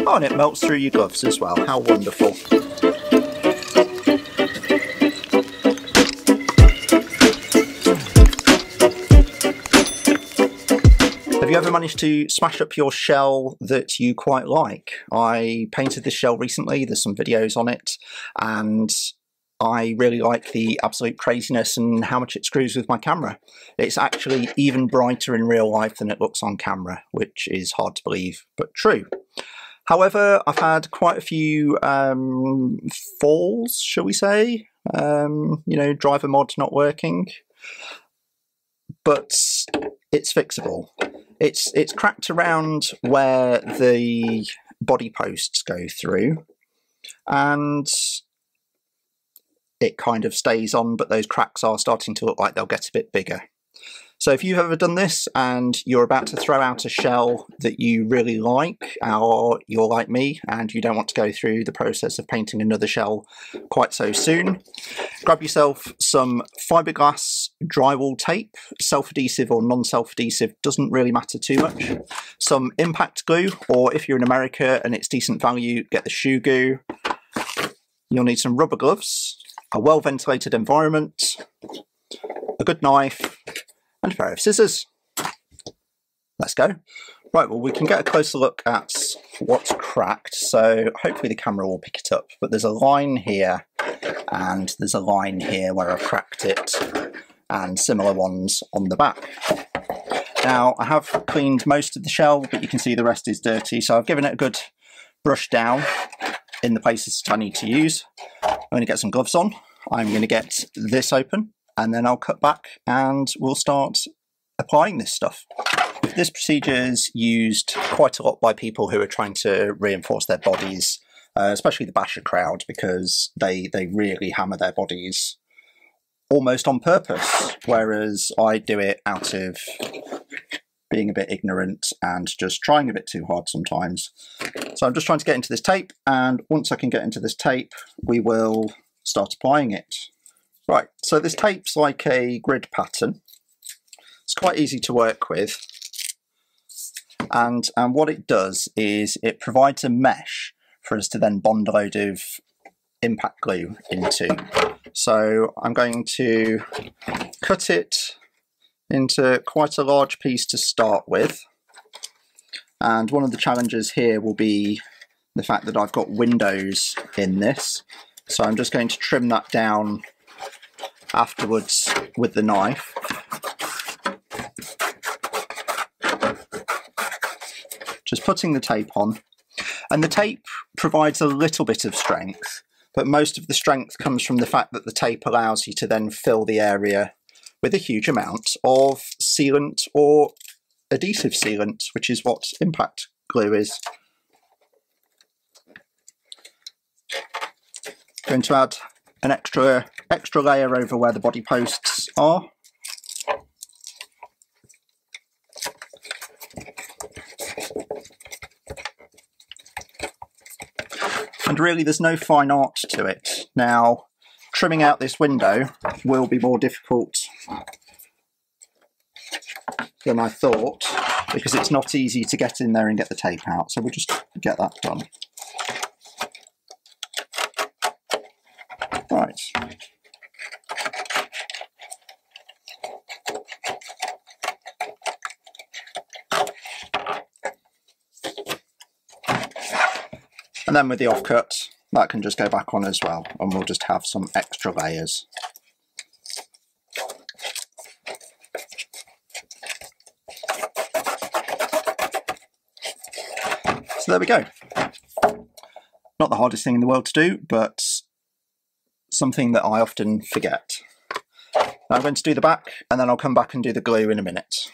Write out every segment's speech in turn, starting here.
Oh, and it melts through your gloves as well. How wonderful. Have you ever managed to smash up your shell that you quite like? I painted this shell recently, there's some videos on it, and I really like the absolute craziness and how much it screws with my camera. It's actually even brighter in real life than it looks on camera, which is hard to believe, but true. However, I've had quite a few falls, shall we say? You know, driver mod not working. But it's fixable. It's cracked around where the body posts go through, and it kind of stays on, but those cracks are starting to look like they'll get a bit bigger. So if you've ever done this and you're about to throw out a shell that you really like, or you're like me and you don't want to go through the process of painting another shell quite so soon, grab yourself some fiberglass drywall tape, self-adhesive or non-self-adhesive, doesn't really matter too much, some impact glue, or if you're in America and it's decent value, get the shoe glue. You'll need some rubber gloves, a well-ventilated environment, a good knife, and a pair of scissors. Let's go. Right, well, we can get a closer look at what's cracked, so hopefully the camera will pick it up. But there's a line here, and there's a line here where I've cracked it, and similar ones on the back. Now, I have cleaned most of the shell, but you can see the rest is dirty, so I've given it a good brush down in the places that I need to use. I'm going to get some gloves on. I'm going to get this open, and then I'll cut back and we'll start applying this stuff. This procedure is used quite a lot by people who are trying to reinforce their bodies, especially the basher crowd, because they really hammer their bodies almost on purpose, whereas I do it out of being a bit ignorant and just trying a bit too hard sometimes. So I'm just trying to get into this tape, and once I can get into this tape, we will start applying it. Right, so this tape's like a grid pattern. It's quite easy to work with. And what it does is it provides a mesh for us to then bond a load of impact glue into. So I'm going to cut it into quite a large piece to start with. And one of the challenges here will be the fact that I've got windows in this. So I'm just going to trim that down afterwards with the knife. Just putting the tape on. And the tape provides a little bit of strength, but most of the strength comes from the fact that the tape allows you to then fill the area with a huge amount of sealant or adhesive sealant, which is what impact glue is. Going to add an extra layer over where the body posts are. And really there's no fine art to it. Now, trimming out this window will be more difficult than I thought, because it's not easy to get in there and get the tape out. So we'll just get that done. Right. And then with the offcut, that can just go back on as well, and we'll just have some extra layers. So there we go. Not the hardest thing in the world to do, but something that I often forget. Now I'm going to do the back, and then I'll come back and do the glue in a minute.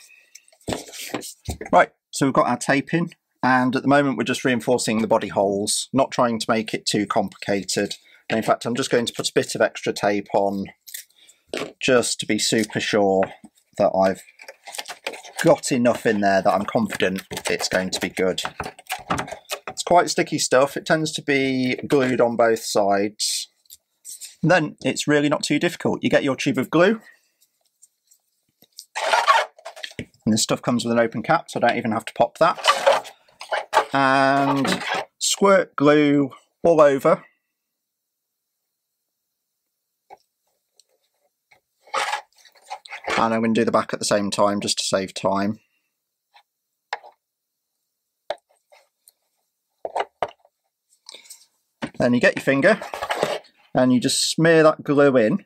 Right, so we've got our tape in, and at the moment we're just reinforcing the body holes, not trying to make it too complicated. And in fact, I'm just going to put a bit of extra tape on just to be super sure that I've got enough in there that I'm confident it's going to be good. It's quite sticky stuff. It tends to be glued on both sides. And then it's really not too difficult. You get your tube of glue, and this stuff comes with an open cap, so I don't even have to pop that. And Squirt glue all over. And I'm going to do the back at the same time just to save time. Then you get your finger and you just smear that glue in.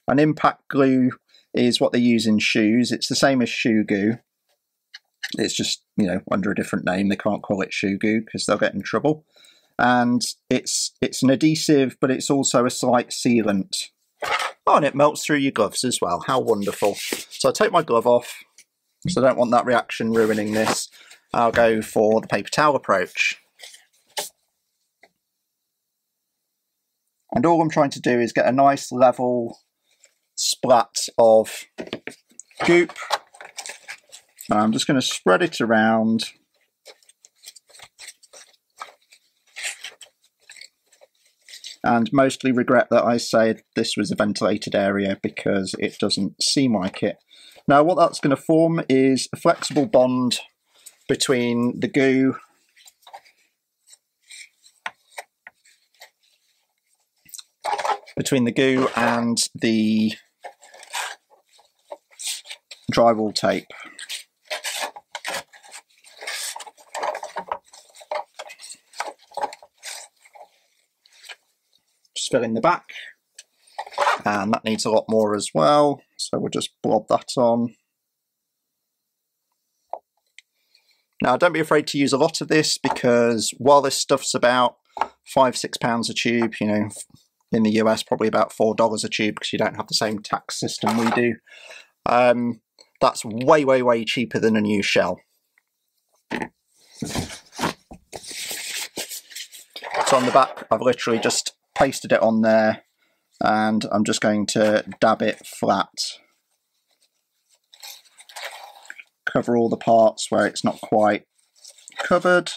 And impact glue is what they use in shoes. It's the same as shoe goo. It's just, you know, under a different name. They can't call it shoe goo because they'll get in trouble. And it's an adhesive, but it's also a slight sealant. Oh, and it melts through your gloves as well. How wonderful. So I take my glove off, because I don't want that reaction ruining this. I'll go for the paper towel approach. And all I'm trying to do is get a nice level splat of goop. And I'm just going to spread it around. And mostly regret that I said this was a ventilated area because it doesn't seem like it. Now what that's going to form is a flexible bond between the goo and the drywall tape. Just fill in the back, and that needs a lot more as well, so we'll just blob that on. Now don't be afraid to use a lot of this, because while this stuff's about £5–6 a tube, you know, in the US probably about $4 a tube because you don't have the same tax system we do, that's way, way, way cheaper than a new shell. So on the back I've literally just pasted it on there, and I'm just going to dab it flat. Cover all the parts where it's not quite covered.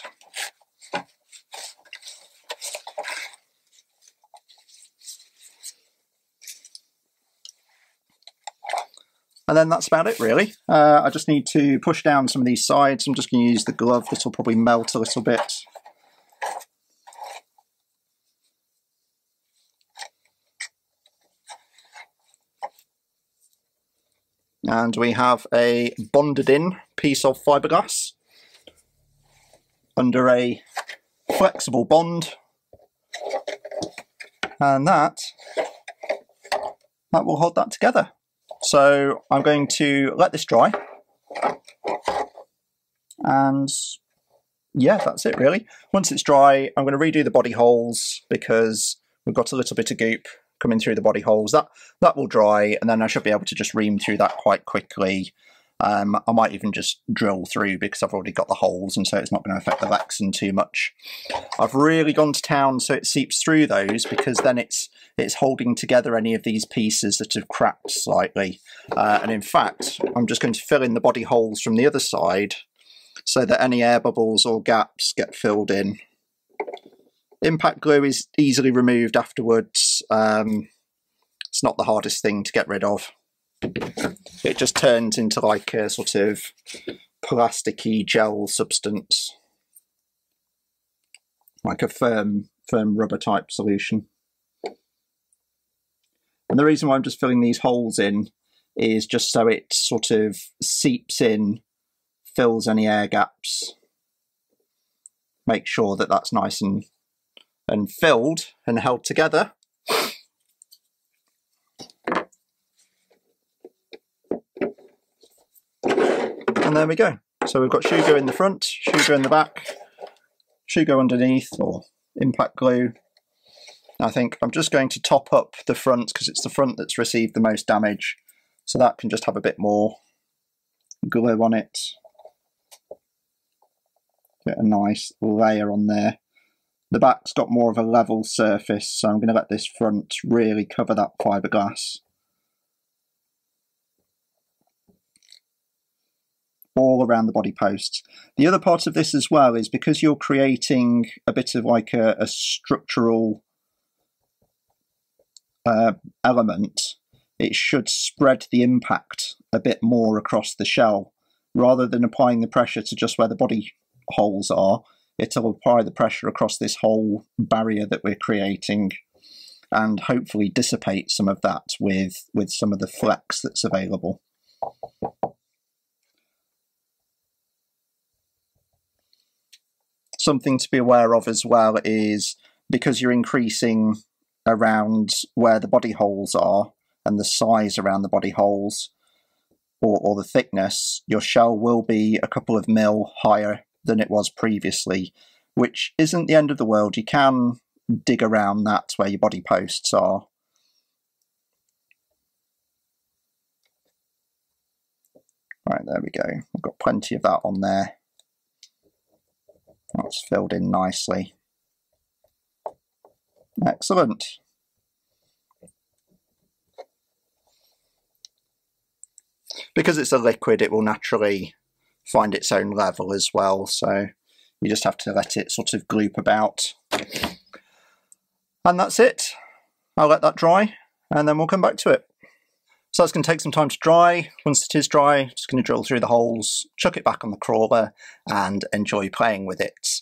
And then that's about it really. I just need to push down some of these sides. I'm just going to use the glove. This will probably melt a little bit. And we have a bonded in piece of fiberglass under a flexible bond, and that will hold that together. So I'm going to let this dry, and yeah, that's it really. Once it's dry, I'm going to redo the body holes because we've got a little bit of goop coming through the body holes. That will dry, and then I should be able to just ream through that quite quickly. I might even just drill through because I've already got the holes, and so it's not going to affect the Lexan too much. I've really gone to town so it seeps through those, because then it's holding together any of these pieces that have cracked slightly. And in fact, I'm just going to fill in the body holes from the other side so that any air bubbles or gaps get filled in. Impact glue is easily removed afterwards. It's not the hardest thing to get rid of. It just turns into like a sort of plasticky gel substance, like a firm rubber type solution. And the reason why I'm just filling these holes in is just so it sort of seeps in, fills any air gaps, make sure that that's nice and filled and held together. And there we go. So we've got shoe glue in the front, shoe glue in the back, shoe glue underneath, or impact glue. I think I'm just going to top up the front because it's the front that's received the most damage. So that can just have a bit more glue on it. Get a nice layer on there. The back's got more of a level surface, so I'm going to let this front really cover that fiberglass. All around the body posts. The other part of this as well is because you're creating a bit of like a structural element, it should spread the impact a bit more across the shell. rather than applying the pressure to just where the body holes are, it'll apply the pressure across this whole barrier that we're creating and hopefully dissipate some of that with some of the flex that's available. Something to be aware of as well is, because you're increasing around where the body holes are and the size around the body holes, or the thickness, your shell will be a couple of mil higher than it was previously, which isn't the end of the world. You can dig around that where your body posts are. Right, there we go. I've got plenty of that on there. That's filled in nicely. Excellent. Because it's a liquid, it will naturally find its own level as well, so you just have to let it sort of gloop about. And that's it. I'll let that dry, and then we'll come back to it. So that's going to take some time to dry. Once it is dry, just going to drill through the holes, chuck it back on the crawler, and enjoy playing with it.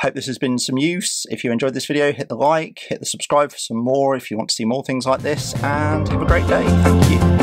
Hope this has been some use. If you enjoyed this video, hit the like, hit the subscribe for some more if you want to see more things like this, and have a great day. Thank you.